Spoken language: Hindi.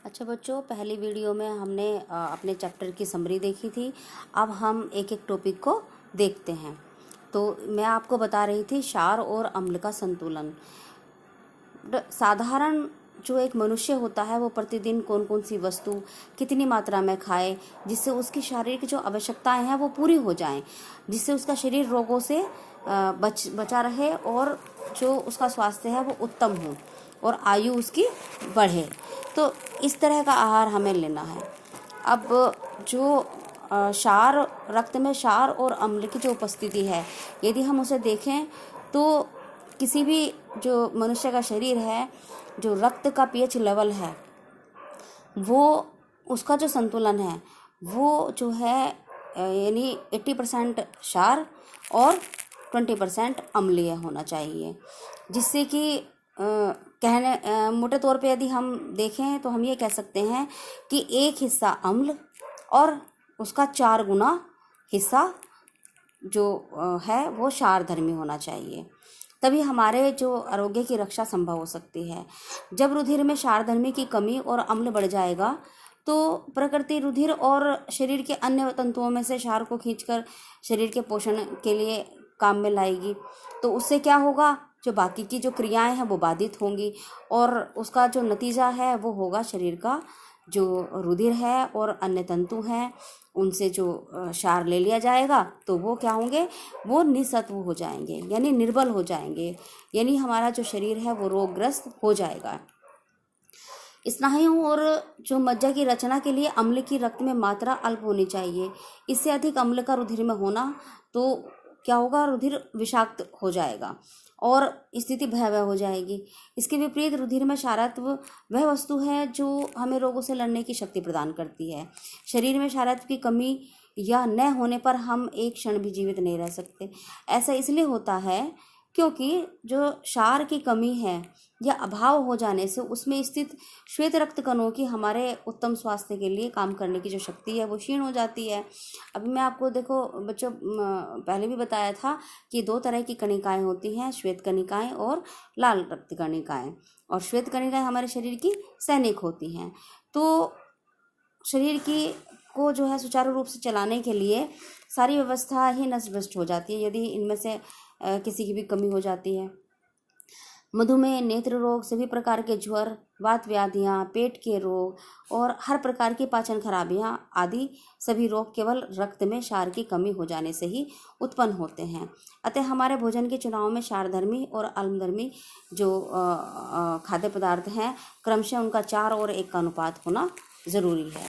अच्छा बच्चों, पहली वीडियो में हमने अपने चैप्टर की समरी देखी थी। अब हम एक एक टॉपिक को देखते हैं। तो मैं आपको बता रही थी क्षार और अम्ल का संतुलन। साधारण जो एक मनुष्य होता है वो प्रतिदिन कौन कौन सी वस्तु कितनी मात्रा में खाए जिससे उसकी शारीरिक जो आवश्यकताएं हैं वो पूरी हो जाएं, जिससे उसका शरीर रोगों से बचा रहे और जो उसका स्वास्थ्य है वो उत्तम हो और आयु उसकी बढ़े। तो इस तरह का आहार हमें लेना है। अब जो क्षार, रक्त में क्षार और अम्ल की जो उपस्थिति है, यदि हम उसे देखें तो किसी भी जो मनुष्य का शरीर है, जो रक्त का पीएच लेवल है वो, उसका जो संतुलन है वो जो है यानी 80% क्षार और 20% अम्लीय होना चाहिए, जिससे कि कहने मोटे तौर पे यदि हम देखें तो हम ये कह सकते हैं कि एक हिस्सा अम्ल और उसका 4 गुना हिस्सा जो है वो क्षारधर्मी होना चाहिए। तभी हमारे जो आरोग्य की रक्षा संभव हो सकती है। जब रुधिर में क्षारधर्मी की कमी और अम्ल बढ़ जाएगा तो प्रकृति रुधिर और शरीर के अन्य तंतुओं में से क्षार को खींचकर शरीर के पोषण के लिए काम में लाएगी। तो उससे क्या होगा, जो बाकी की जो क्रियाएं हैं वो बाधित होंगी और उसका जो नतीजा है वो होगा शरीर का जो रुधिर है और अन्य तंतु हैं उनसे जो क्षार ले लिया जाएगा तो वो क्या होंगे, वो निसत्व हो जाएंगे यानी निर्बल हो जाएंगे, यानी हमारा जो शरीर है वो रोगग्रस्त हो जाएगा। स्नायुओं और जो मज्जा की रचना के लिए अम्ल की रक्त में मात्रा अल्प होनी चाहिए। इससे अधिक अम्ल का रुधिर में होना तो क्या होगा, रुधिर विषाक्त हो जाएगा और स्थिति भयावह हो जाएगी। इसके विपरीत रुधिर में क्षारत्व वह वस्तु है जो हमें रोगों से लड़ने की शक्ति प्रदान करती है। शरीर में क्षारत्व की कमी या न होने पर हम एक क्षण भी जीवित नहीं रह सकते। ऐसा इसलिए होता है क्योंकि जो क्षार की कमी है या अभाव हो जाने से उसमें स्थित श्वेत रक्त कणों की हमारे उत्तम स्वास्थ्य के लिए काम करने की जो शक्ति है वो क्षीण हो जाती है। अभी मैं आपको देखो बच्चों पहले भी बताया था कि 2 तरह की कणिकाएं होती हैं, श्वेत कणिकाएं और लाल रक्त कणिकाएं। और श्वेत कणिकाएं हमारे शरीर की सैनिक होती हैं। तो शरीर की को जो है सुचारू रूप से चलाने के लिए सारी व्यवस्था ही नष्ट भ्रष्ट हो जाती है यदि इनमें से किसी की भी कमी हो जाती है। मधुमेह, नेत्र रोग, सभी प्रकार के ज्वर, वात व्याधियाँ, पेट के रोग और हर प्रकार की पाचन खराबियाँ आदि सभी रोग केवल रक्त में क्षार की कमी हो जाने से ही उत्पन्न होते हैं। अतः हमारे भोजन के चुनाव में क्षारधर्मी और अम्लधर्मी जो खाद्य पदार्थ हैं क्रमशः उनका 4 और 1 का अनुपात होना ज़रूरी है।